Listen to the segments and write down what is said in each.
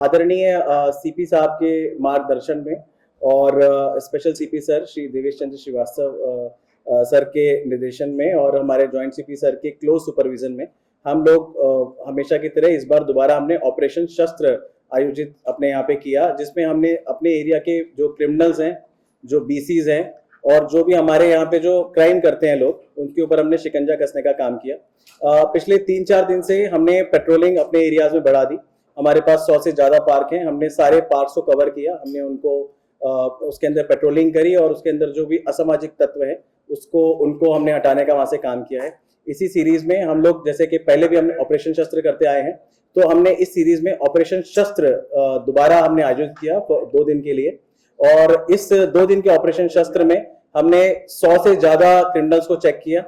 आदरणीय सीपी साहब के मार्गदर्शन में और special CP sir Shri Devesh Chandra Srivastava sir के निर्देशन में और हमारे जॉइंट सीपी सर के क्लोज सुपरविजन में हम लोग हमेशा की तरह इस बार दोबारा हमने ऑपरेशन शस्त्र आयोजित अपने यहाँ पे किया, जिसमें हमने अपने एरिया के जो क्रिमिनल्स हैं, जो बीसीज हैं और जो भी हमारे यहाँ पे जो क्राइम करते हैं लोग, उनके ऊपर हमने शिकंजा कसने का काम किया। पिछले 3-4 दिन से हमने पेट्रोलिंग अपने एरियाज में बढ़ा दी। हमारे पास 100 से ज्यादा पार्क हैं, हमने सारे पार्क्स को कवर किया, हमने उनको उसके अंदर पेट्रोलिंग करी और उसके अंदर जो भी असामाजिक तत्व है उनको हमने हटाने का वहां से काम किया है। इसी सीरीज में हम लोग, जैसे कि पहले भी हमने ऑपरेशन शस्त्र करते आए हैं, तो हमने इस सीरीज में ऑपरेशन शस्त्र दोबारा हमने आयोजित किया 2 दिन के लिए। और इस 2 दिन के ऑपरेशन शस्त्र में हमने 100 से ज्यादा क्रिमिनल्स को चेक किया।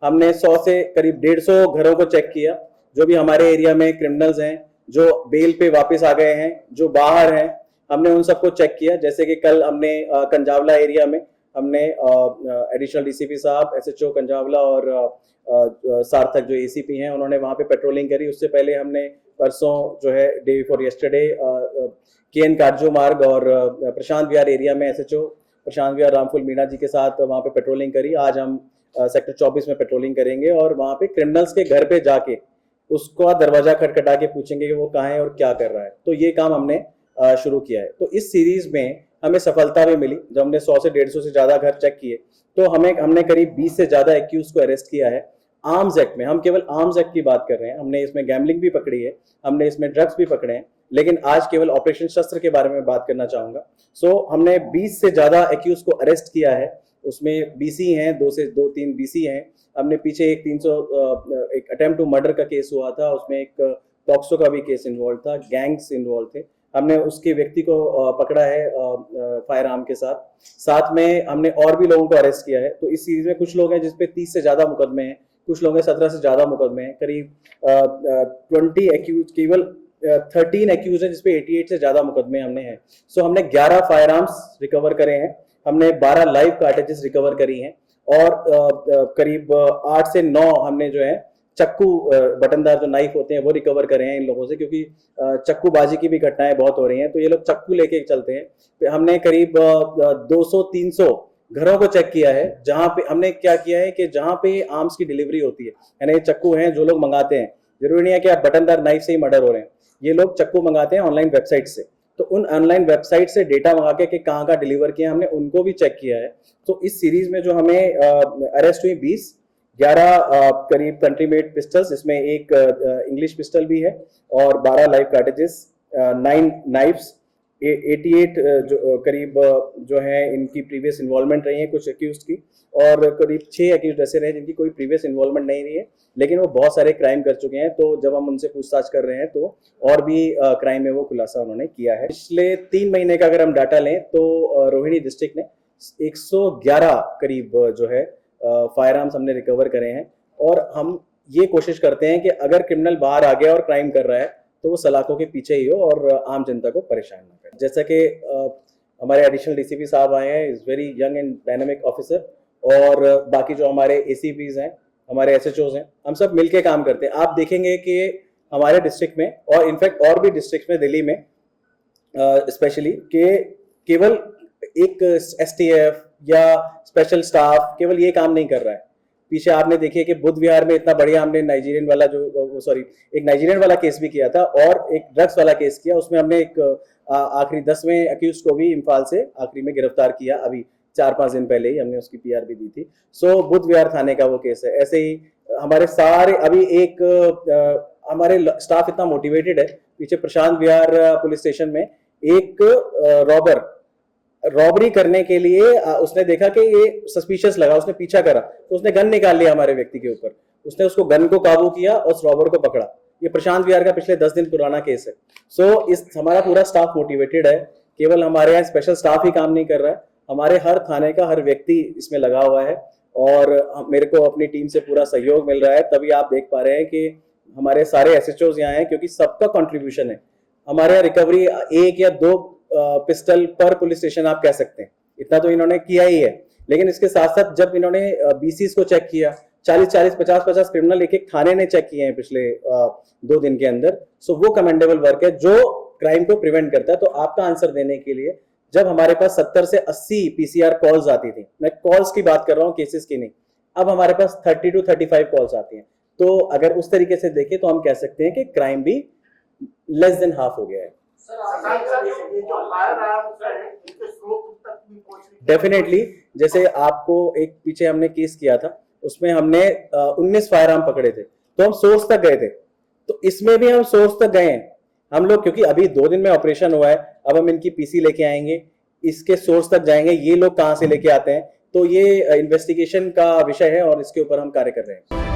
हमने 100 से करीब 150 घरों को चेक किया। जो भी हमारे एरिया में क्रिमिनल्स हैं, जो बेल पे वापस आ गए हैं, जो बाहर हैं, हमने उन सबको चेक किया। जैसे कि कल हमने कंजावला एरिया में हमने एडिशनल डीसीपी साहब, एसएचओ कंजावला और सार्थक जो एसीपी हैं, उन्होंने वहां पे पेट्रोलिंग करी। उससे पहले हमने परसों जो है डे बिफोर यस्टरडे केएन काटजो मार्ग और प्रशांत विहार एरिया में एसएचओ प्रशांत विहार रामफुल मीणा जी के साथ वहां पे पेट्रोलिंग करी। आज हम सेक्टर 24 में पेट्रोलिंग करेंगे और वहां पे क्रिमिनल्स के घर पे जाके उसका दरवाजा खटखटा के पूछेंगे कि वो कहाँ है और क्या कर रहा है। तो ये काम हमने शुरू किया है। तो इस सीरीज में हमें सफलता भी मिली। जब हमने 100 से 150 से ज्यादा घर चेक किए तो हमने करीब 20 से ज्यादा एक्यूज को अरेस्ट किया है। आर्म्स एक्ट में, हम केवल आर्म्स एक्ट की बात कर रहे हैं, हमने इसमें गैम्बलिंग भी पकड़ी है, हमने इसमें ड्रग्स भी पकड़े हैं, लेकिन आज केवल ऑपरेशन शस्त्र के बारे में बात करना चाहूंगा। हमने 20 से ज्यादा एक्यूज को अरेस्ट किया है। उसमें बीसी हैं, 2-3 बीसी हैं। हमने पीछे एक अटेम्प्ट टू मर्डर का केस हुआ था, उसमें एक पॉक्सो का भी केस इन्वॉल्व था, गैंग्स इन्वॉल्व थे। हमने उसके व्यक्ति को पकड़ा है फायर आर्म के साथ में हमने और भी लोगों को अरेस्ट किया है। तो इस सीरीज में कुछ लोग हैं जिसपे 30 से ज्यादा मुकदमे हैं, कुछ लोग हैं 17 से ज्यादा मुकदमे हैं, करीब 20 एक्यूज, केवल 13 एक्यूज हैं जिसपे 88 से ज्यादा मुकदमे हमने हैं। हमने 11 फायर आर्म्स रिकवर करे हैं, हमने 12 लाइव कार्टेजेस रिकवर करी हैं और करीब 8 से 9 हमने जो है चक्कू, बटनदार जो नाइफ होते हैं, वो रिकवर करे हैं इन लोगों से, क्योंकि चक्कूबाजी की भी घटनाएं बहुत हो रही हैं। तो ये लोग चक्कू लेके चलते हैं। तो हमने करीब 200-300 घरों को चेक किया है, जहां पे हमने क्या किया है कि जहां पे आर्म्स की डिलीवरी होती है, यानी चक्कू हैं जो लोग मंगाते हैं, जरूरी नहीं है कि आप बटनदार नाइफ से ही मर्डर हो रहे हैं, ये लोग चक्कू मंगाते हैं ऑनलाइन वेबसाइट से। तो उन ऑनलाइन वेबसाइट से डेटा मंगा के कहाँ का डिलीवर किया, हमने उनको भी चेक किया है। तो इस सीरीज में जो हमें अरेस्ट हुई 11 करीब कंट्री मेड पिस्टल्स, इसमें एक इंग्लिश पिस्टल भी है और 12 लाइव कार्टेजेस, 9 नाइफ्स, 88 जो करीब जो है इनकी प्रीवियस इन्वॉल्वमेंट रही है कुछ एक्यूज की, और करीब 6 एक्यूज ऐसे रहे जिनकी कोई प्रीवियस इन्वॉल्वमेंट नहीं रही है, लेकिन वो बहुत सारे क्राइम कर चुके हैं। तो जब हम उनसे पूछताछ कर रहे हैं तो और भी क्राइम में वो खुलासा उन्होंने किया है। पिछले 3 महीने का अगर हम डाटा लें तो रोहिणी डिस्ट्रिक्ट ने 111 करीब जो है फायर आर्म्स हमने रिकवर करे हैं। और हम ये कोशिश करते हैं कि अगर क्रिमिनल बाहर आ गया और क्राइम कर रहा है तो वो सलाखों के पीछे ही हो और आम जनता को परेशान ना करे। जैसा कि हमारे एडिशनल डीसीपी साहब आए हैं, is very young and dynamic officer, और बाकी जो हमारे एसीपीज हैं, हमारे एसएचओज हैं, हम सब मिलके काम करते हैं। आप देखेंगे कि हमारे डिस्ट्रिक्ट में और इनफैक्ट और भी डिस्ट्रिक्ट में, दिल्ली में स्पेशली, के केवल एक एसटीएफ या स्पेशल स्टाफ केवल ये काम नहीं कर रहा है। पीछे आपने देखिए कि बुद्ध विहार में इतना बढ़िया हमने एक नाइजीरियन वाला केस भी किया था और एक ड्रग्स वाला केस किया। उसमें हमने एक आखिरी 10वें अक्यूज को भी इम्फाल से आखिरी में गिरफ्तार किया, अभी 4-5 दिन पहले ही हमने उसकी पीआर भी दी थी। बुद्ध विहार थाने का वो केस है। ऐसे ही हमारे सारे अभी हमारे स्टाफ इतना मोटिवेटेड है। पीछे प्रशांत विहार पुलिस स्टेशन में एक रॉबरी करने के लिए उसने देखा कि ये सस्पिशियस लगा, उसने पीछा करा, तो उसने गन निकाल लिया हमारे व्यक्ति के ऊपर, उसने उसको गन को काबू किया और उस रॉबर को पकड़ा। ये प्रशांत विहार का पिछले 10 दिन पुराना केस है। हमारा पूरा स्टाफ मोटिवेटेड है। केवल हमारे यहाँ स्पेशल स्टाफ ही काम नहीं कर रहा है, हमारे हर थाने का हर व्यक्ति इसमें लगा हुआ है और मेरे को अपनी टीम से पूरा सहयोग मिल रहा है। तभी आप देख पा रहे हैं कि हमारे सारे एसएचओज यहाँ हैं, क्योंकि सबका कंट्रीब्यूशन है। हमारे यहाँ रिकवरी 1 या 2 पिस्टल पर पुलिस स्टेशन आप कह सकते हैं, इतना तो इन्होंने किया ही है। लेकिन इसके साथ साथ जब इन्होंने बीसीज को चेक किया, 40-40, 50-50 क्रिमिनल एक थाने ने चेक किए हैं पिछले 2 दिन के अंदर। वो कमेंडेबल वर्क है। जो क्राइम को प्रिवेंट करता है। तो आपका आंसर देने के लिए, जब हमारे पास 70 से 80 पीसीआर कॉल्स आती थी, मैं कॉल्स की बात कर रहा हूँ, केसेस की नहीं, अब हमारे पास 30 to 35 कॉल्स आती हैं। तो अगर उस तरीके से देखें तो हम कह सकते हैं कि क्राइम भी लेस देन हाफ हो गया है। डेफिनेटली, जैसे आपको एक पीछे हमने केस किया था, उसमें हमने 19 फायर आर्म पकड़े थे, तो हम सोर्स तक गए थे। तो इसमें भी हम सोर्स तक गए हैं हम लोग, क्योंकि अभी 2 दिन में ऑपरेशन हुआ है। अब हम इनकी पीसी लेके आएंगे, इसके सोर्स तक जाएंगे, ये लोग कहां से लेके आते हैं। तो ये इन्वेस्टिगेशन का विषय है और इसके ऊपर हम कार्य कर रहे हैं।